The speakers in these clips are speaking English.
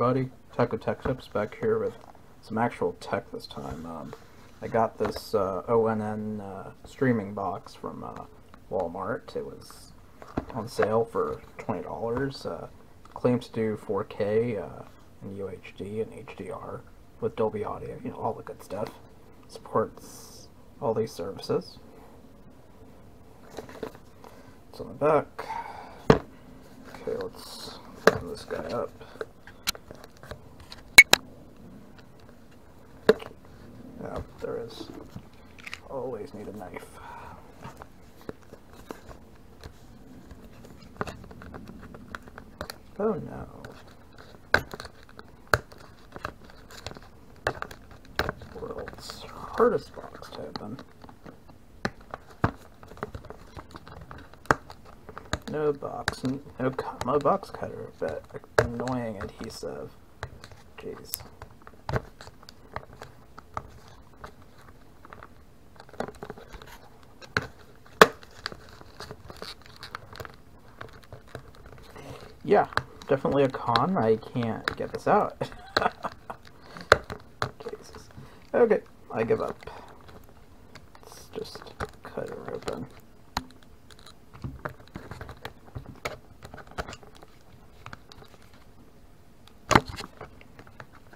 everybody, Tech with Tech Tips back here with some actual tech this time. I got this onn streaming box from Walmart. It was on sale for $20. Claims to do 4K and UHD and HDR with Dolby Audio, you know, all the good stuff. Supports all these services. It's on the back. Okay, let's open this guy up. Yeah, there is. Always need a knife. Oh no. World's hardest box to open. No box, no box cutter, but annoying adhesive. Jeez. Yeah, definitely a con. I can't get this out. Jesus. Okay, I give up. Let's just cut her open.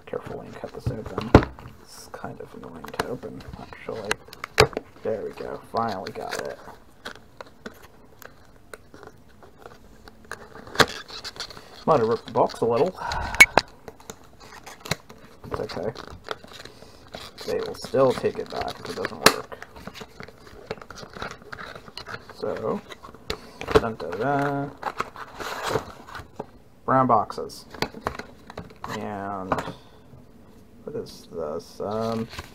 Carefully cut this open. It's kind of annoying to open, actually. There we go. Finally got it. Might have ripped the box a little. It's okay. They will still take it back if it doesn't work. So, dun -da -da. Brown boxes. And what is this?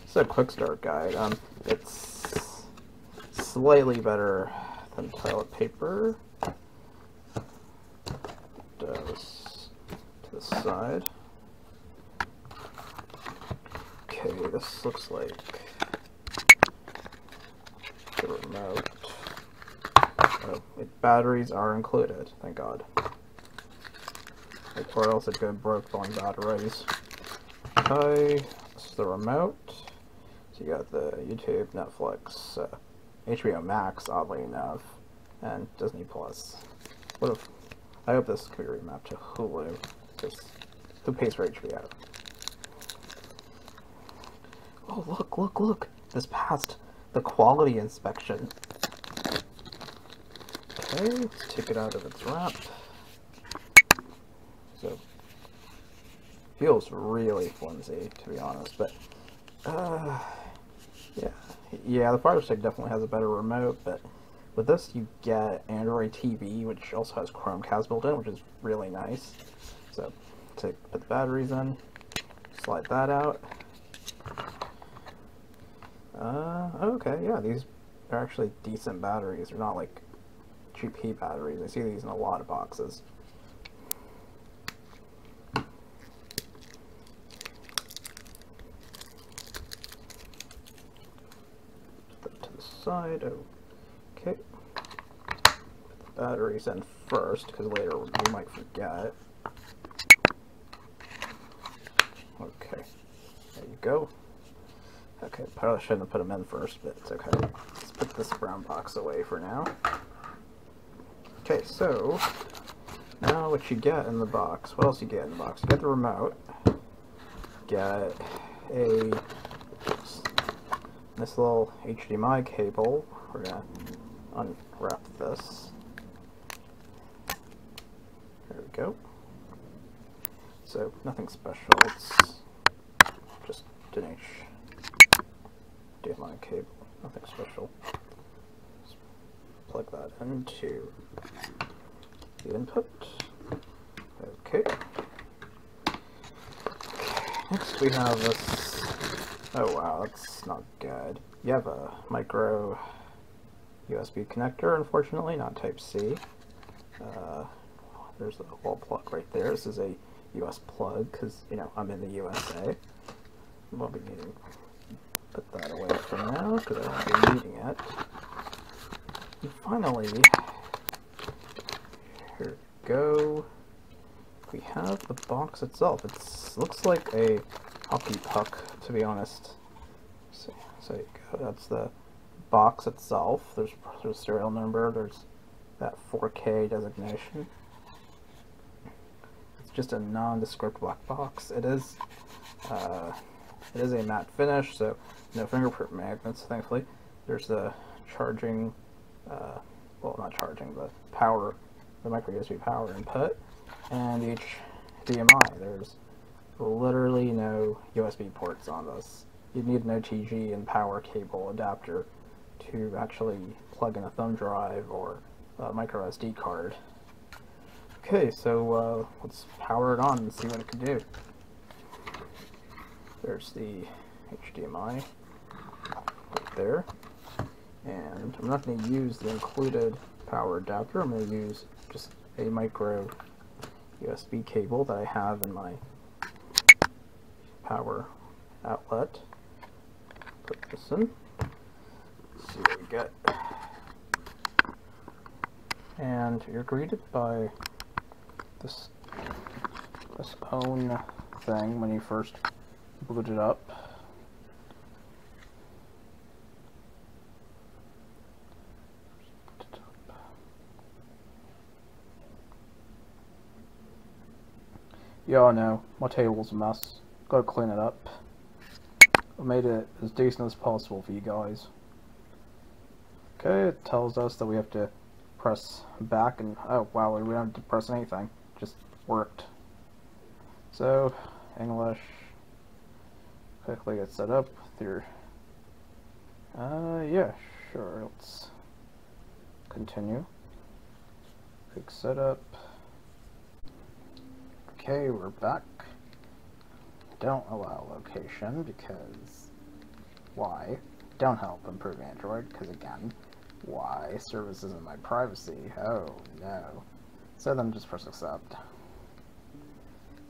It's a quick start guide. It's slightly better than toilet paper. Does to the side. Okay, this looks like the remote. Oh, batteries are included, thank God. Or else it go broke on batteries. Okay, this is the remote. So you got the YouTube, Netflix, HBO Max, oddly enough, and Disney Plus. What if? I hope this could be remapped to Hulu, because who pays for HBO? Oh, look, look, look! This passed the quality inspection. Okay, let's take it out of its wrap. So, feels really flimsy, to be honest, but, yeah, the Fire Stick definitely has a better remote, but with this you get Android TV, which also has Chromecast built in, which is really nice. So, to put the batteries in, slide that out. Okay, yeah, these are actually decent batteries. They're not like GP batteries. I see these in a lot of boxes. Put that to the side. Okay. Put the batteries in first, because later we might forget. Okay. There you go. Okay, probably shouldn't have put them in first, but it's okay. Let's put this brown box away for now. Okay, so now what you get in the box? What else you get in the box? You get the remote. Get this little HDMI cable. We're gonna unwrap this. There we go. So nothing special. It's just an HDMI cable. Nothing special. Just plug that into the input. Okay. Next we have this. Oh wow, that's not good. You have a micro USB connector, unfortunately, not Type-C. There's the wall plug right there. This is a US plug, because, you know, I'm in the USA. We'll be needing to put that away for now, because I won't be needing it. And finally, here we go. we have the box itself. It looks like a hockey puck, to be honest. So you go. That's the box itself. There's a serial number. There's that 4K designation. It's just a nondescript black box. It is a matte finish, so no fingerprint magnets, thankfully. There's the charging, well, not charging, the power, the micro USB power input, and the HDMI. There's literally no USB ports on this. You'd need an OTG and power cable adapter to actually plug in a thumb drive or a micro SD card. Okay, so let's power it on and see what it can do. There's the HDMI right there. And I'm not going to use the included power adapter. I'm going to use just a micro USB cable that I have in my power outlet. Put this in. See what we get. And you're greeted by this ONN thing when you first boot it up. Yeah, I know, my table's a mess. Gotta clean it up. I made it as decent as possible for you guys. Okay, it tells us that we have to press back and, oh wow, we don't have to press anything. Just worked. So, English. Quickly get set up with your, yeah, sure, let's continue. Quick setup. Okay, we're back. Don't allow location because why? Don't help improve Android because again, why? Services in my privacy. Oh no. So then just press accept.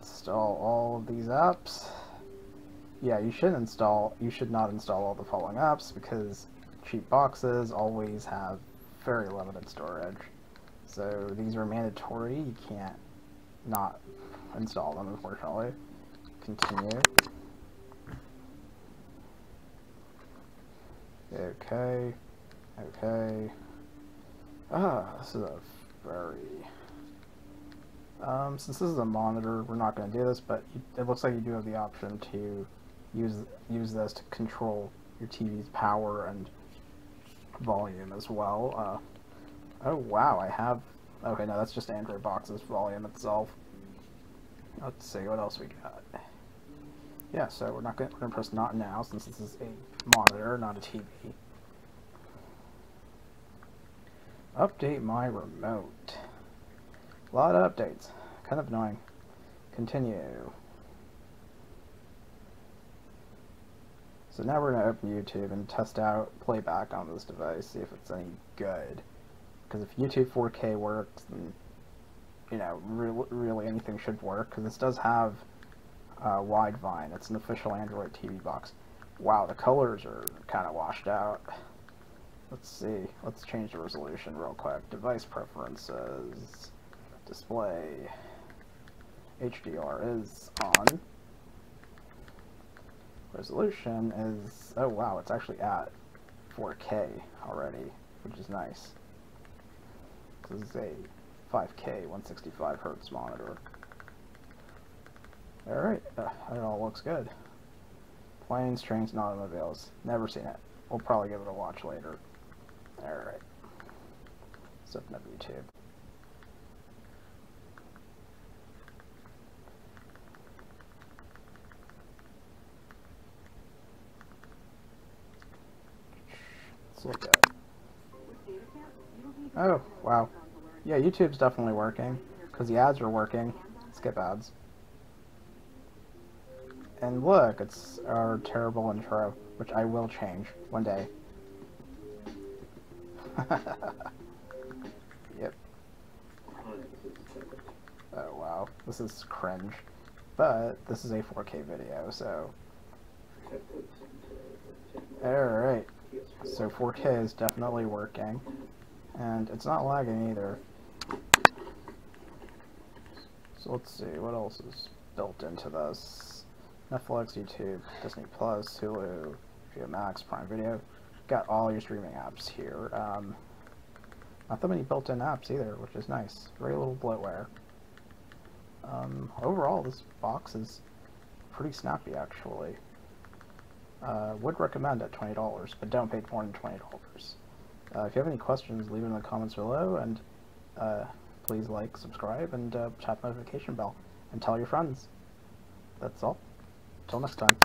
Install all of these apps. Yeah, you should not install all the following apps because cheap boxes always have very limited storage. So these are mandatory. You can't not install them, unfortunately. Continue. Okay. Okay. This is a very... since this is a monitor, we're not going to do this, but it looks like you do have the option to use this to control your TV's power and volume as well. Oh wow, I have... Okay, no, that's just Android Box's volume itself. Let's see what else we got. Yeah, so we're gonna press not now since this is a monitor, not a TV. Update my remote. A lot of updates. Kind of annoying. Continue. So now we're gonna open YouTube and test out playback on this device, see if it's any good. Because if YouTube 4K works, then you know, really anything should work, because this does have Widevine. It's an official Android TV box. Wow, the colors are kind of washed out. Let's see. Let's change the resolution real quick. Device preferences. Display. HDR is on. Resolution is... Oh wow, it's actually at 4K already, which is nice. This is a 5K 165 Hz monitor. Alright, it all looks good. Planes, trains, and automobiles. Never seen it. We'll probably give it a watch later. Alright. Let's open up YouTube. Let's look at it. Oh, wow. Yeah, YouTube's definitely working, because the ads are working. Skip ads. And look, it's our terrible intro, which I will change one day. Yep. Oh wow, this is cringe. But this is a 4K video, so... Alright. So 4K is definitely working. And it's not lagging either. So let's see, what else is built into this? Netflix, YouTube, Disney Plus, Hulu, HBO Max, Prime Video. Got all your streaming apps here. Not that many built-in apps either, which is nice. Very little bloatware. Overall, this box is pretty snappy, actually. Would recommend at $20, but don't pay more than $20. If you have any questions, leave them in the comments below, and please like, subscribe, and tap the notification bell, and tell your friends. That's all. Till next time.